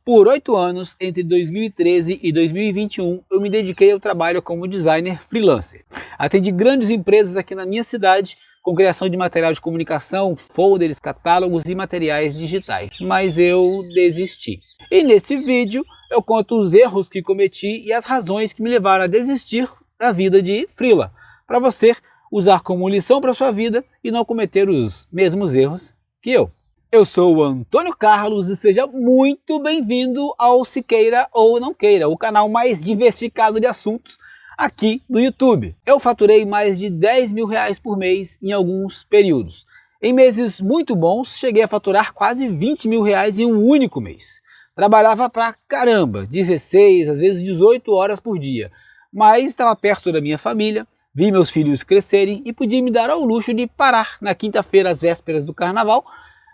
Por 8 anos, entre 2013 e 2021, eu me dediquei ao trabalho como designer freelancer. Atendi grandes empresas aqui na minha cidade com criação de material de comunicação, folders, catálogos e materiais digitais, mas eu desisti. E nesse vídeo eu conto os erros que cometi e as razões que me levaram a desistir da vida de freela, para você usar como lição para sua vida e não cometer os mesmos erros que eu. Eu sou o Antônio Carlos e seja muito bem-vindo ao Se Queira ou Não Queira, o canal mais diversificado de assuntos aqui do YouTube. Eu faturei mais de 10 mil reais por mês em alguns períodos. Em meses muito bons, cheguei a faturar quase 20 mil reais em um único mês. Trabalhava pra caramba, 16, às vezes 18 horas por dia, mas estava perto da minha família, vi meus filhos crescerem e podia me dar ao luxo de parar na quinta-feira às vésperas do carnaval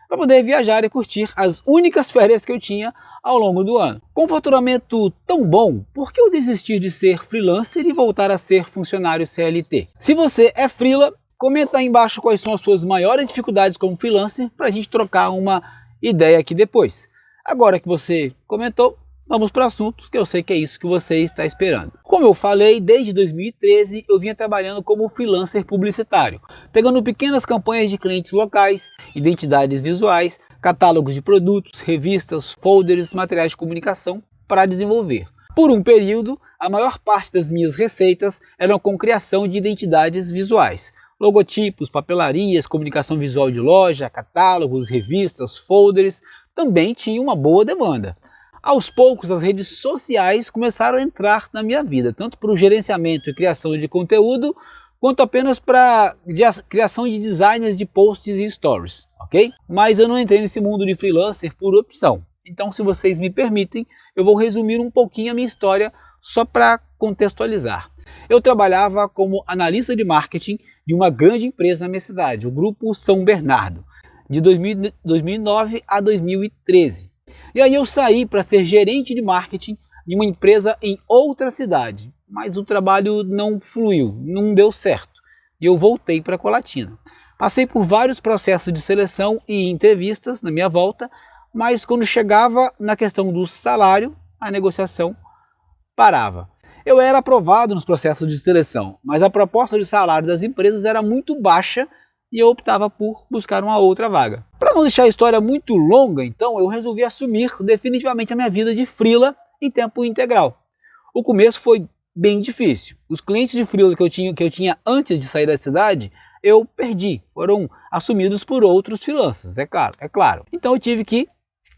para poder viajar e curtir as únicas férias que eu tinha ao longo do ano. Com um faturamento tão bom, por que eu desistir de ser freelancer e voltar a ser funcionário CLT? Se você é freela, comenta aí embaixo quais são as suas maiores dificuldades como freelancer para a gente trocar uma ideia aqui depois. Agora que você comentou, vamos para o assunto, que eu sei que é isso que você está esperando. Como eu falei, desde 2013 eu vinha trabalhando como freelancer publicitário, pegando pequenas campanhas de clientes locais, identidades visuais, catálogos de produtos, revistas, folders, materiais de comunicação para desenvolver. Por um período, a maior parte das minhas receitas eram com criação de identidades visuais, logotipos, papelarias, comunicação visual de loja, catálogos, revistas, folders, também tinha uma boa demanda. Aos poucos, as redes sociais começaram a entrar na minha vida, tanto para o gerenciamento e criação de conteúdo, quanto apenas para a criação de designs de posts e stories, ok? Mas eu não entrei nesse mundo de freelancer por opção. Então, se vocês me permitem, eu vou resumir um pouquinho a minha história só para contextualizar. Eu trabalhava como analista de marketing de uma grande empresa na minha cidade, o Grupo São Bernardo, de 2009 a 2013. E aí eu saí para ser gerente de marketing de uma empresa em outra cidade, mas o trabalho não fluiu, não deu certo, e eu voltei para Colatina. Passei por vários processos de seleção e entrevistas na minha volta, mas quando chegava na questão do salário, a negociação parava. Eu era aprovado nos processos de seleção, mas a proposta de salário das empresas era muito baixa e eu optava por buscar uma outra vaga. Para não deixar a história muito longa, então, eu resolvi assumir definitivamente a minha vida de freela em tempo integral. O começo foi bem difícil. Os clientes de freela que eu tinha antes de sair da cidade, eu perdi. Foram assumidos por outros freelancers, é claro. Então eu tive que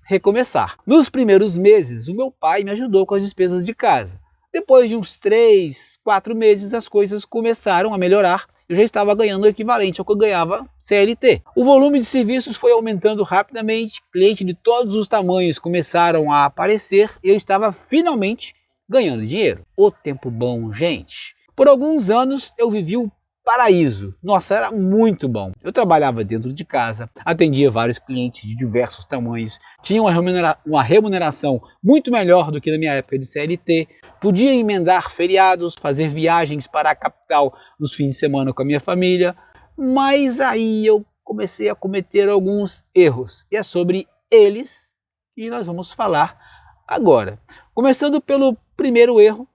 recomeçar. Nos primeiros meses, o meu pai me ajudou com as despesas de casa. Depois de uns 3, 4 meses, as coisas começaram a melhorar. Eu já estava ganhando o equivalente ao que eu ganhava CLT. O volume de serviços foi aumentando rapidamente, clientes de todos os tamanhos começaram a aparecer e eu estava finalmente ganhando dinheiro. O tempo bom, gente. Por alguns anos eu vivi o paraíso. Nossa, era muito bom. Eu trabalhava dentro de casa, atendia vários clientes de diversos tamanhos, tinha uma remuneração muito melhor do que na minha época de CLT, podia emendar feriados, fazer viagens para a capital nos fins de semana com a minha família, mas aí eu comecei a cometer alguns erros, e é sobre eles que nós vamos falar agora. Começando pelo primeiro erro,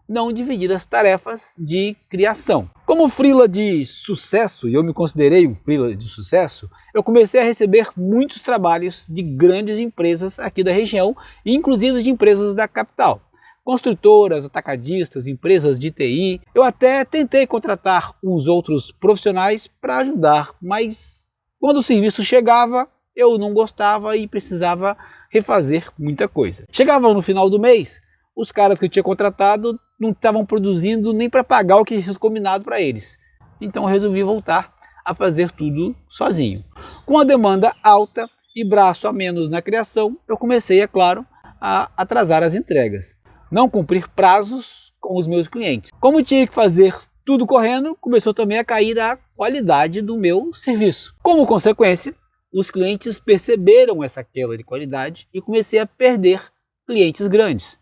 não dividir as tarefas de criação. Como freela de sucesso, e eu me considerei um freela de sucesso, eu comecei a receber muitos trabalhos de grandes empresas aqui da região, e inclusive de empresas da capital. Construtoras, atacadistas, empresas de TI. Eu até tentei contratar uns outros profissionais para ajudar, mas quando o serviço chegava, eu não gostava e precisava refazer muita coisa. Chegava no final do mês, os caras que eu tinha contratado não estavam produzindo nem para pagar o que tinha combinado para eles. Então eu resolvi voltar a fazer tudo sozinho. Com a demanda alta e braço a menos na criação, eu comecei, é claro, a atrasar as entregas. Não cumprir prazos com os meus clientes. Como tinha que fazer tudo correndo, começou também a cair a qualidade do meu serviço. Como consequência, os clientes perceberam essa queda de qualidade e comecei a perder clientes grandes.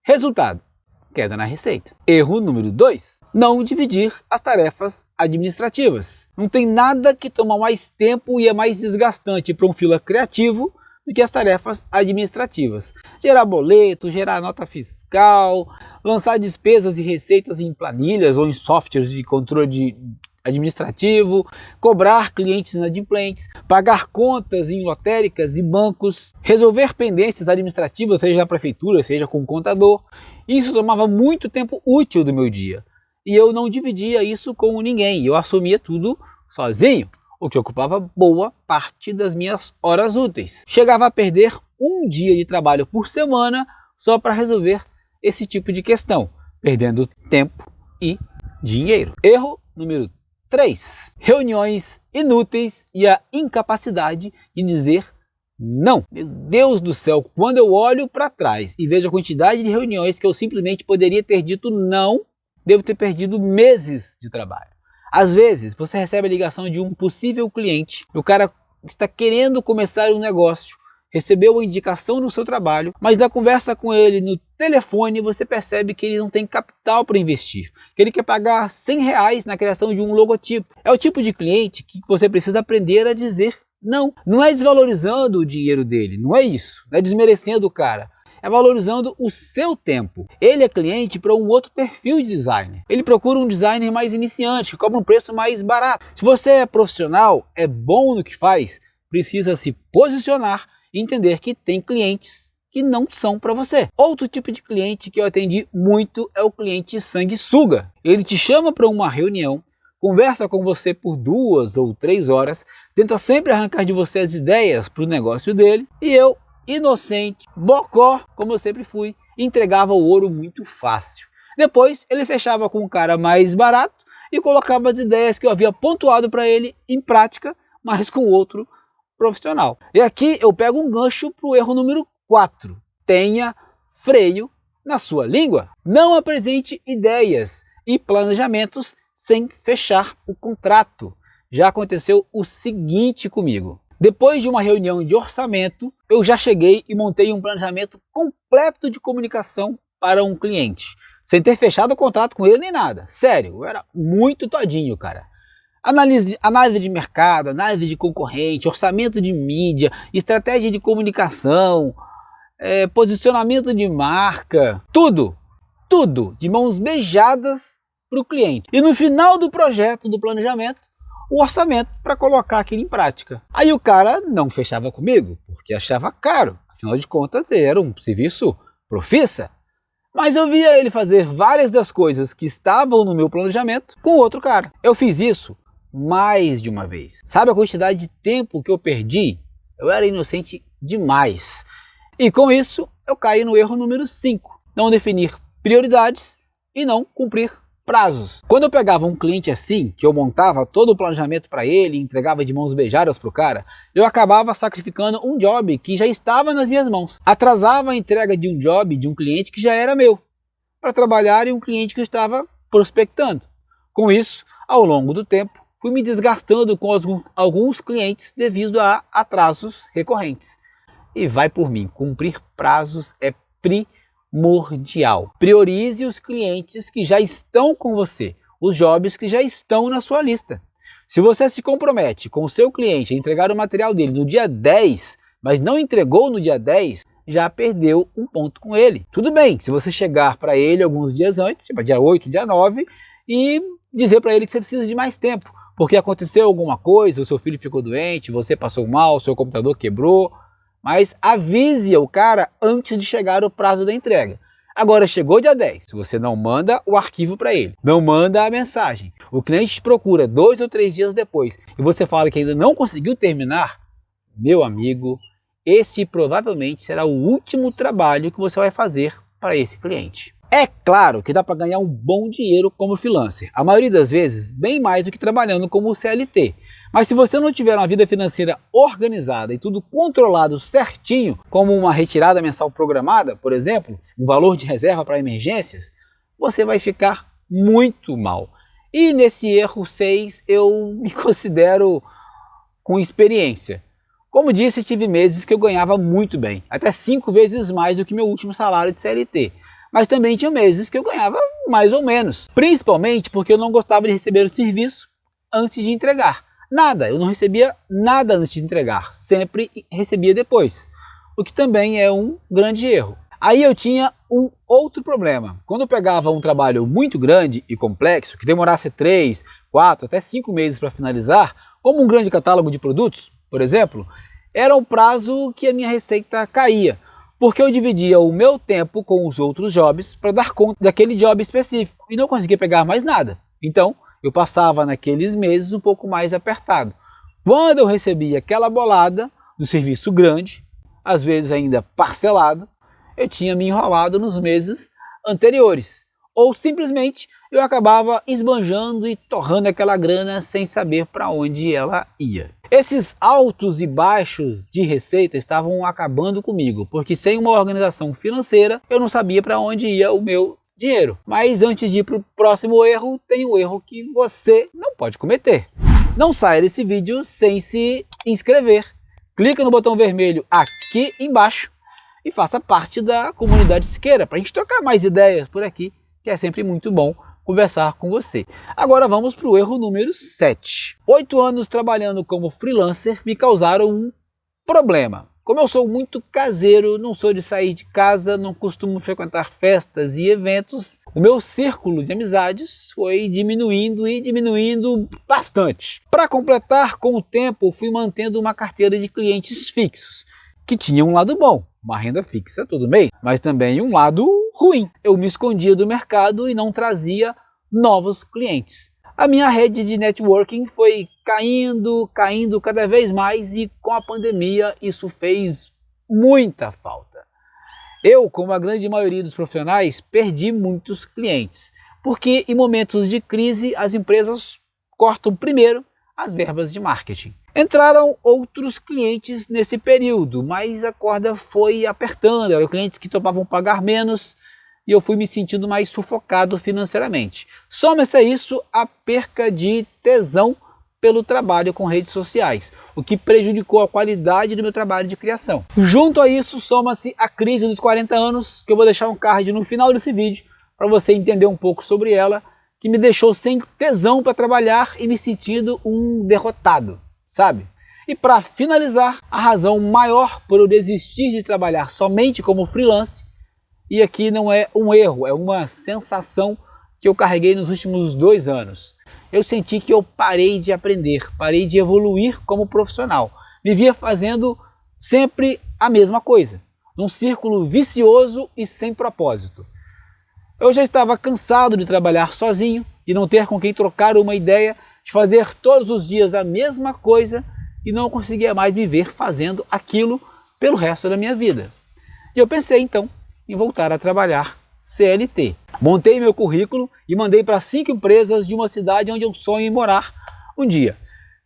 Resultado: queda na receita. Erro número 2. Não dividir as tarefas administrativas. Não tem nada que toma mais tempo e é mais desgastante para um freela criativo do que as tarefas administrativas. Gerar boleto, gerar nota fiscal, lançar despesas e receitas em planilhas ou em softwares de controle administrativo, cobrar clientes inadimplentes, pagar contas em lotéricas e bancos, resolver pendências administrativas, seja na prefeitura, seja com o contador. Isso tomava muito tempo útil do meu dia e eu não dividia isso com ninguém, eu assumia tudo sozinho, o que ocupava boa parte das minhas horas úteis. Chegava a perder um dia de trabalho por semana só para resolver esse tipo de questão, perdendo tempo e dinheiro. Erro número 3. Reuniões inúteis e a incapacidade de dizer não. Meu Deus do céu, quando eu olho para trás e vejo a quantidade de reuniões que eu simplesmente poderia ter dito não, devo ter perdido meses de trabalho. Às vezes, você recebe a ligação de um possível cliente, o cara está querendo começar um negócio, recebeu uma indicação no seu trabalho, mas da conversa com ele no telefone você percebe que ele não tem capital para investir, que ele quer pagar R$100 na criação de um logotipo. É o tipo de cliente que você precisa aprender a dizer não. Não é desvalorizando o dinheiro dele, não é isso, não é desmerecendo o cara. É valorizando o seu tempo. Ele é cliente para um outro perfil de designer. Ele procura um designer mais iniciante, que cobra um preço mais barato. Se você é profissional, é bom no que faz, precisa se posicionar e entender que tem clientes que não são para você. Outro tipo de cliente que eu atendi muito é o cliente sanguessuga. Ele te chama para uma reunião, conversa com você por 2 ou 3 horas, tenta sempre arrancar de você as ideias para o negócio dele, e eu, inocente, bocó, como eu sempre fui, entregava o ouro muito fácil. Depois ele fechava com um cara mais barato e colocava as ideias que eu havia pontuado para ele em prática, mas com outro profissional. E aqui eu pego um gancho para o erro número 4. Tenha freio na sua língua. Não apresente ideias e planejamentos sem fechar o contrato. Já aconteceu o seguinte comigo. Depois de uma reunião de orçamento, eu já cheguei e montei um planejamento completo de comunicação para um cliente, sem ter fechado o contrato com ele nem nada. Sério, eu era muito todinho, cara. Análise de mercado, análise de concorrente, orçamento de mídia, estratégia de comunicação, posicionamento de marca, tudo de mãos beijadas para o cliente. E no final do projeto, do planejamento, o orçamento para colocar aquilo em prática. Aí o cara não fechava comigo, porque achava caro, afinal de contas era um serviço profissa. Mas eu via ele fazer várias das coisas que estavam no meu planejamento com outro cara. Eu fiz isso mais de uma vez. Sabe a quantidade de tempo que eu perdi? Eu era inocente demais. E com isso eu caí no erro número 5. Não definir prioridades e não cumprir prazos. Quando eu pegava um cliente assim, que eu montava todo o planejamento para ele e entregava de mãos beijadas para o cara, eu acabava sacrificando um job que já estava nas minhas mãos. Atrasava a entrega de um job de um cliente que já era meu, para trabalhar em um cliente que eu estava prospectando. Com isso, ao longo do tempo, fui me desgastando com alguns clientes devido a atrasos recorrentes. E vai por mim, cumprir prazos é primordial. Priorize os clientes que já estão com você, os jobs que já estão na sua lista. Se você se compromete com o seu cliente a entregar o material dele no dia 10, mas não entregou no dia 10, já perdeu um ponto com ele. Tudo bem, se você chegar para ele alguns dias antes, tipo dia 8, dia 9, e dizer para ele que você precisa de mais tempo, porque aconteceu alguma coisa, o seu filho ficou doente, você passou mal, o seu computador quebrou, mas avise o cara antes de chegar o prazo da entrega. Agora chegou dia 10, se você não manda o arquivo para ele, não manda a mensagem, o cliente te procura 2 ou 3 dias depois e você fala que ainda não conseguiu terminar, meu amigo, esse provavelmente será o último trabalho que você vai fazer para esse cliente. É claro que dá para ganhar um bom dinheiro como freelancer, a maioria das vezes bem mais do que trabalhando como CLT. Mas se você não tiver uma vida financeira organizada e tudo controlado certinho, como uma retirada mensal programada, por exemplo, um valor de reserva para emergências, você vai ficar muito mal. E nesse erro 6 eu me considero com experiência. Como disse, tive meses que eu ganhava muito bem, até 5 vezes mais do que meu último salário de CLT. Mas também tinha meses que eu ganhava mais ou menos, principalmente porque eu não gostava de receber o serviço antes de entregar. Nada, eu não recebia nada antes de entregar, sempre recebia depois. o que também é um grande erro. Aí eu tinha um outro problema. Quando eu pegava um trabalho muito grande e complexo, que demorasse 3, 4, até 5 meses para finalizar, como um grande catálogo de produtos, por exemplo, era o prazo que a minha receita caía, porque eu dividia o meu tempo com os outros jobs para dar conta daquele job específico e não conseguia pegar mais nada. Então, eu passava naqueles meses um pouco mais apertado. Quando eu recebia aquela bolada do serviço grande, às vezes ainda parcelado, eu tinha me enrolado nos meses anteriores. Ou simplesmente eu acabava esbanjando e torrando aquela grana sem saber para onde ela ia. Esses altos e baixos de receita estavam acabando comigo, porque sem uma organização financeira eu não sabia para onde ia o meu dinheiro. Mas antes de ir para o próximo erro, tem um erro que você não pode cometer. Não saia desse vídeo sem se inscrever. Clica no botão vermelho aqui embaixo e faça parte da comunidade Siqueira, para a gente trocar mais ideias por aqui, que é sempre muito bom conversar com você. Agora vamos para o erro número 7. 8 anos trabalhando como freelancer me causaram um problema. Como eu sou muito caseiro, não sou de sair de casa, não costumo frequentar festas e eventos, o meu círculo de amizades foi diminuindo e diminuindo bastante. Para completar, com o tempo, fui mantendo uma carteira de clientes fixos, que tinha um lado bom, uma renda fixa todo mês, mas também um lado ruim. Eu me escondia do mercado e não trazia novos clientes. A minha rede de networking foi caindo cada vez mais e com a pandemia isso fez muita falta. Eu, como a grande maioria dos profissionais, perdi muitos clientes, porque em momentos de crise as empresas cortam primeiro as verbas de marketing. Entraram outros clientes nesse período, mas a corda foi apertando, eram clientes que topavam pagar menos e eu fui me sentindo mais sufocado financeiramente. Soma-se a isso a perca de tesão pelo trabalho com redes sociais, o que prejudicou a qualidade do meu trabalho de criação. Junto a isso, soma-se a crise dos 40 anos, que eu vou deixar um card no final desse vídeo para você entender um pouco sobre ela, que me deixou sem tesão para trabalhar e me sentindo um derrotado, sabe? E para finalizar, a razão maior por eu desistir de trabalhar somente como freelance, e aqui não é um erro, é uma sensação que eu carreguei nos últimos 2 anos. Eu senti que eu parei de aprender, parei de evoluir como profissional. Me via fazendo sempre a mesma coisa, num círculo vicioso e sem propósito. Eu já estava cansado de trabalhar sozinho, de não ter com quem trocar uma ideia, de fazer todos os dias a mesma coisa e não conseguia mais me ver fazendo aquilo pelo resto da minha vida. E eu pensei então em voltar a trabalhar CLT. Montei meu currículo e mandei para 5 empresas de uma cidade onde eu sonho em morar um dia.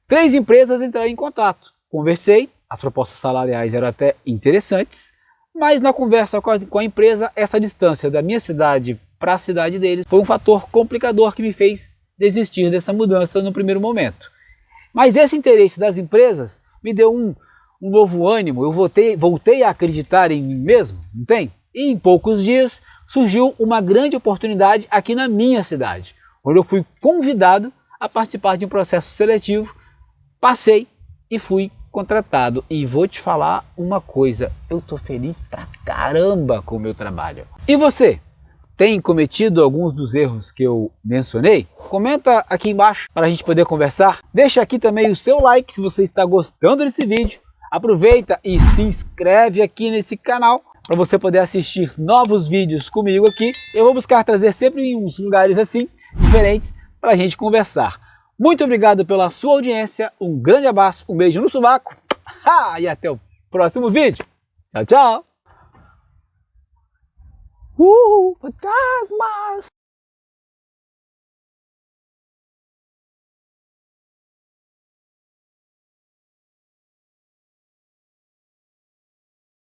3 empresas entraram em contato. Conversei, as propostas salariais eram até interessantes, mas na conversa com a empresa, essa distância da minha cidade para a cidade deles foi um fator complicador que me fez desistir dessa mudança no primeiro momento. Mas esse interesse das empresas me deu um novo ânimo, eu voltei a acreditar em mim mesmo, não tem? E em poucos dias surgiu uma grande oportunidade aqui na minha cidade, onde eu fui convidado a participar de um processo seletivo, passei e fui contratado. E vou te falar uma coisa, eu tô feliz pra caramba com o meu trabalho. E você? Tem cometido alguns dos erros que eu mencionei? Comenta aqui embaixo para a gente poder conversar. Deixa aqui também o seu like se você está gostando desse vídeo. Aproveita e se inscreve aqui nesse canal para você poder assistir novos vídeos comigo aqui. Eu vou buscar trazer sempre em uns lugares assim, diferentes, para a gente conversar. Muito obrigado pela sua audiência, um grande abraço, um beijo no sovaco e até o próximo vídeo. Tchau, tchau! Fantasmas!